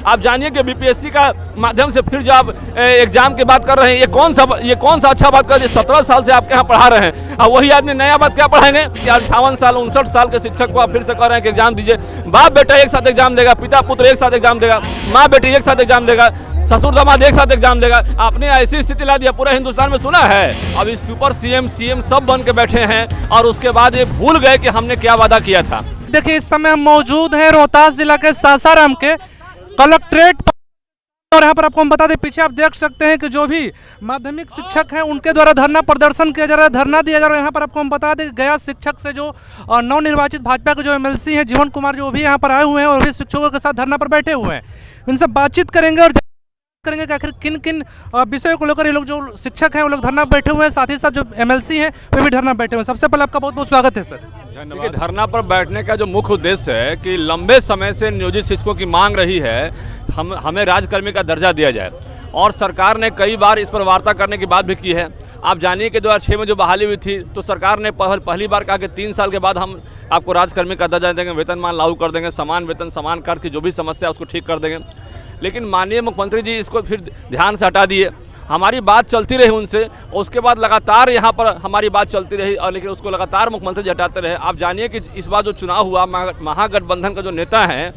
आप जानिए कि बीपीएससी का माध्यम से फिर जो आप एग्जाम की बात कर रहे हैं, ये कौन सा अच्छा बात कर रहे हैं। 17 साल से आपके यहाँ पढ़ा रहे हैं, अब वही आदमी नया बात क्या पढ़ाएंगे कि 58 साल 59 साल के शिक्षक को आप फिर से कह रहे हैं कि एग्जाम दीजिए। बाप बेटा एक साथ एग्जाम देगा, पिता पुत्र एक साथ एग्जाम देगा, माँ बेटी एक साथ एग्जाम देगा, ससुर दामाद एक साथ एग्जाम देगा। आपने ऐसी स्थिति ला दिया, पूरा हिंदुस्तान में सुना है। अभी सुपर सीएम सब बन के बैठे हैं और उसके बाद ये भूल गए कि हमने क्या वादा किया था। देखिए, इस समय हम मौजूद हैं रोहतास जिला के सासाराम के कलेक्ट्रेट पर और यहाँ पर आपको हम बता दें, पीछे आप देख सकते हैं कि जो भी माध्यमिक शिक्षक हैं उनके द्वारा धरना प्रदर्शन किया जा रहा है, धरना दिया जा रहा है। यहाँ पर आपको हम बता दें, गया शिक्षक से जो नवनिर्वाचित भाजपा के जो एमएलसी हैं जीवन कुमार, जो भी यहाँ पर आए हुए हैं और भी शिक्षकों के साथ धरना पर बैठे हुए हैं, इनसे बातचीत करेंगे और करेंगे कि आखिर किन किन विषयों को लेकर ये लोग जो शिक्षक हैं वो लोग धरना बैठे हुए हैं, साथ ही साथ जो एमएलसी हैं वे भी धरना बैठे हुए हैं। सबसे पहले आपका बहुत बहुत स्वागत है सर। देखिए, धरना पर बैठने का जो मुख्य उद्देश्य है कि लंबे समय से नियोजित शिक्षकों की मांग रही है हमें राज्यकर्मी का दर्जा दिया जाए, और सरकार ने कई बार इस पर वार्ता करने की बात भी की है। आप जानिए कि 2006 में जो बहाली हुई थी तो सरकार ने पहली बार कहा कि 3 साल के बाद हम आपको राज्यकर्मी का दर्जा देंगे, वेतनमान लागू कर देंगे, समान वेतन समान कार्य की जो भी समस्या है उसको ठीक कर देंगे। लेकिन माननीय मुख्यमंत्री जी इसको फिर ध्यान से हटा दिए। हमारी बात चलती रही उनसे, उसके बाद लगातार यहाँ पर हमारी बात चलती रही, और लेकिन उसको लगातार मुख्यमंत्री जी हटाते रहे। आप जानिए कि इस बार जो चुनाव हुआ, महागठबंधन का जो नेता है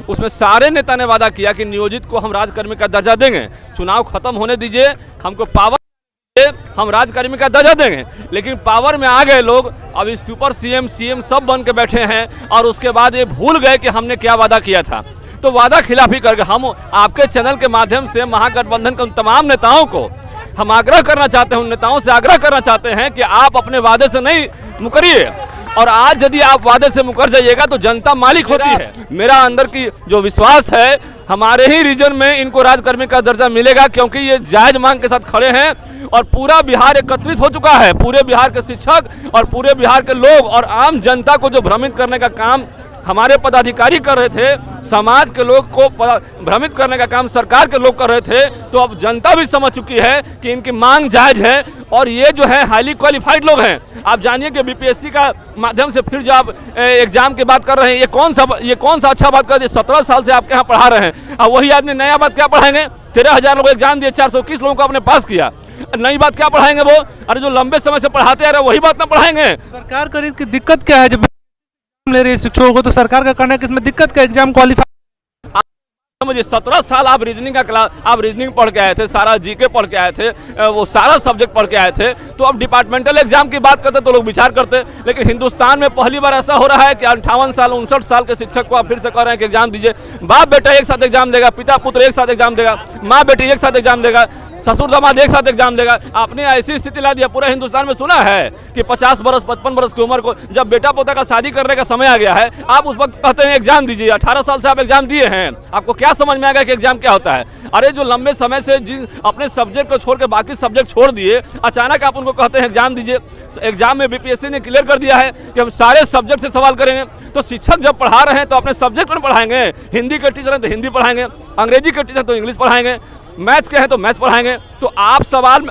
उसमें सारे नेता ने वादा किया कि नियोजित को हम राज्यकर्मी का दर्जा देंगे, चुनाव खत्म होने दीजिए, हमको पावर हम राज्यकर्मी का दर्जा देंगे। लेकिन पावर में आ गए लोग, अभी सुपर सीएम सब बन के बैठे हैं और उसके बाद ये भूल गए कि हमने क्या वादा किया था। तो वादा खिलाफी करके हम आपके चैनल के माध्यम से महागठबंधन के उन तमाम नेताओं को हम आग्रह करना चाहते हैं, उन नेताओं से आग्रह करना चाहते हैं कि आप अपने वादे से नहीं मुकरिए, और आज यदि आप वादे से मुकर जाइएगा तो जनता मालिक होती है। मेरा अंदर की जो विश्वास है, हमारे ही रीजन में इनको राज्यकर्मी का दर्जा मिलेगा, क्योंकि ये जायज मांग के साथ खड़े हैं और पूरा बिहार एकत्रित हो चुका है। पूरे बिहार के शिक्षक और पूरे बिहार के लोग और आम जनता को जो भ्रमित करने का काम हमारे पदाधिकारी कर रहे थे, समाज के लोग को भ्रमित करने का काम सरकार के लोग कर रहे थे, तो अब जनता भी समझ चुकी है कि इनकी मांग जायज है और ये जो है हाईली क्वालिफाइड लोग हैं। आप जानिए कि बीपीएससी का माध्यम से फिर जो आप एग्जाम की बात कर रहे हैं, ये कौन सा अच्छा बात कर रहे हैं। 17 साल से आपके यहाँ पढ़ा रहे हैं, अब वही आदमी नया बात क्या पढ़ाएंगे। 13,000 लोग एग्जाम दिए, 421 लोगों को आपने पास किया, नई बात क्या पढ़ाएंगे वो। अरे जो लंबे समय से पढ़ाते आ रहे वही बात ना पढ़ाएंगे। सरकार की दिक्कत क्या है जब ले रही है शिक्षकों को, तो सरकार का करना है कि इसमें दिक्कत का एग्जाम क्वालिफाई। मुझे 17 साल आप रीजनिंग का क्लास, आप रीजनिंग पढ़ के आए थे, सारा जीके पढ़ के आए थे, वो सारा सब्जेक्ट पढ़ के आए थे, तो अब डिपार्टमेंटल एग्जाम की बात करते तो लोग विचार करते। लेकिन हिंदुस्तान में पहली बार ऐसा हो रहा है कि 58 साल 59 साल के शिक्षक को आप फिर से कह रहे हैं कि एग्जाम दीजिए। बाप बेटा एक साथ एग्जाम देगा, पिता पुत्र एक साथ एग्जाम देगा, माँ बेटी एक साथ एग्जाम देगा, ससुर दामाद एक साथ एग्जाम देगा। आपने ऐसी स्थिति ला दिया, पूरा हिंदुस्तान में सुना है कि 50 बरस 55 बरस की उम्र को जब बेटा पोता का शादी करने का समय आ गया है, आप उस वक्त कहते हैं एग्जाम दीजिए। 18 साल से आप एग्जाम दिए हैं, आपको क्या समझ में आ गया कि एग्जाम क्या होता है। अरे जो लंबे समय से जिन अपने सब्जेक्ट को छोड़ के बाकी सब्जेक्ट छोड़ दिए, अचानक आप उनको कहते हैं एग्जाम दीजिए। एग्जाम में बीपीएससी ने क्लियर कर दिया है कि हम सारे सब्जेक्ट से सवाल करेंगे। तो शिक्षक जब पढ़ा रहे हैं तो अपने सब्जेक्ट में पढ़ाएंगे, हिंदी के टीचर हैं तो हिंदी पढ़ाएंगे, अंग्रेजी के टीचर तो इंग्लिश पढ़ाएंगे, मैथ्स के हैं तो मैथ्स पढ़ाएंगे। तो आप सवाल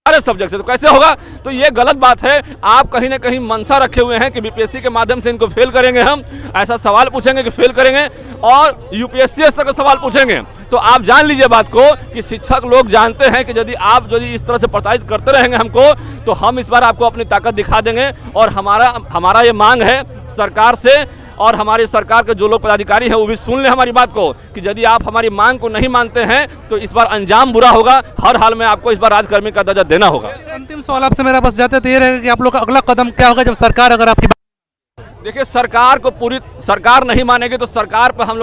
सारे सब्जेक्ट से, तो कैसे होगा। तो ये गलत बात है। आप कहीं ना कहीं मनसा रखे हुए हैं कि बीपीएससी के माध्यम से इनको फेल करेंगे, हम ऐसा सवाल पूछेंगे कि फेल करेंगे, और यूपीएससी स्तर का सवाल पूछेंगे। तो आप जान लीजिए बात को कि शिक्षक लोग जानते हैं कि यदि इस तरह से प्रताड़ित करते रहेंगे हमको, तो हम इस बार आपको अपनी ताकत दिखा देंगे। और हमारा ये मांग है सरकार से, और हमारी सरकार के जो लोग पदाधिकारी हैं वो भी सुन ले हमारी बात को, कि यदि आप हमारी मांग को नहीं मानते हैं तो इस बार अंजाम बुरा होगा। हर हाल में आपको इस बार राज्यकर्मी का दर्जा देना होगा। अंतिम सवाल आपसे मेरा बस जाते तो ये रहेगा कि आप लोग का अगला कदम क्या होगा जब सरकार अगर आपकी। देखिए, सरकार नहीं मानेगी तो सरकार पर हम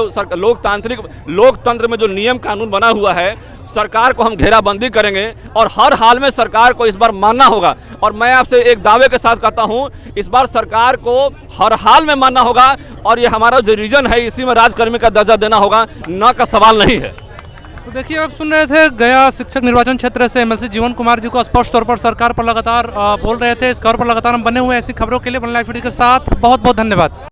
लोकतंत्र में जो नियम कानून बना हुआ है, सरकार को हम घेराबंदी करेंगे और हर हाल में सरकार को इस बार मानना होगा। और मैं आपसे एक दावे के साथ कहता हूं, इस बार सरकार को हर हाल में मानना होगा, और ये हमारा जो रीजन है इसी में राज्यकर्मी का दर्जा देना होगा, न का सवाल नहीं है। तो देखिए, आप सुन रहे थे गया शिक्षक निर्वाचन क्षेत्र से एमएलसी जीवन कुमार जी को स्पष्ट तौर पर सरकार पर लगातार बोल रहे थे। इस खबर पर लगातार हम बने हुए हैं। ऐसी खबरों के लिए वन लाइव वीडियो के साथ बहुत बहुत धन्यवाद।